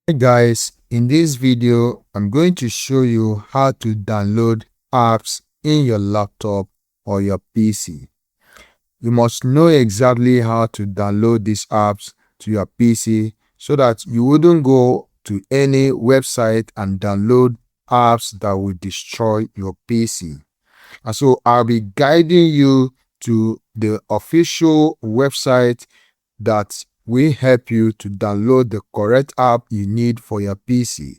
Hey guys, in this video, I'm going to show you how to download apps in your laptop or your PC. You must know exactly how to download these apps to your PC so that you wouldn't go to any website and download apps that will destroy your PC. And so I'll be guiding you to the official website that will help you to download the correct app you need for your PC.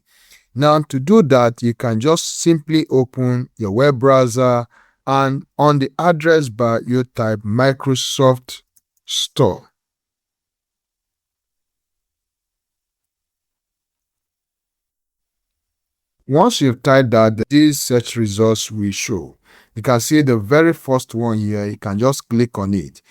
Now, to do that, you can just simply open your web browser and on the address bar, you type Microsoft Store. Once you've typed that, these search results will show. You can see the very first one here. You can just click on it.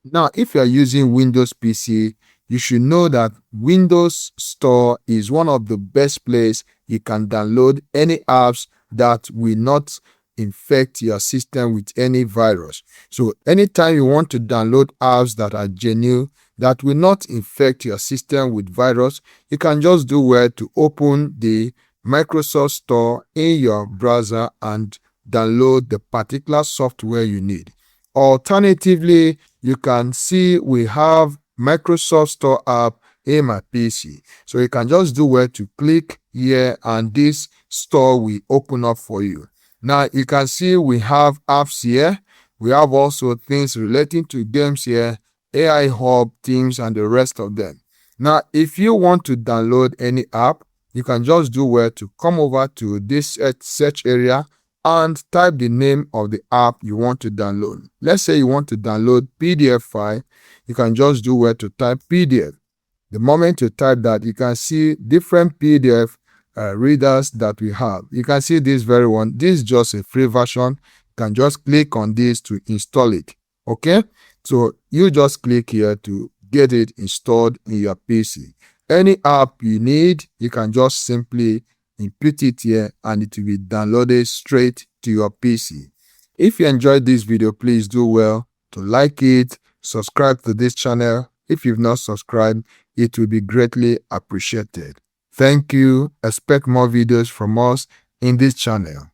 Now, if you are using Windows PC, you should know that Windows Store is one of the best places you can download any apps that will not infect your system with any virus. So anytime you want to download apps that are genuine, that will not infect your system with virus, you can just do well to open the Microsoft Store in your browser and download the particular software you need. Alternatively, you can see we have Microsoft Store app in my PC. So you can just do well to click here and this store will open up for you. Now you can see we have apps here. We have also things relating to games here, AI Hub, Teams, and the rest of them. Now, if you want to download any app, you can just do well to come over to this search area and type the name of the app you want to download. Let's say you want to download PDF file. You can just do well to type PDF. The moment you type that, you can see different PDF readers that we have. You can see this very one. This is just a free version. You can just click on this to install it. Okay? So you just click here to get it installed in your PC. Any app you need, you can just simply input it here and it will be downloaded straight to your PC. If you enjoyed this video, please do well to like it, subscribe to this channel. If you've not subscribed, it will be greatly appreciated. Thank you. Expect more videos from us in this channel.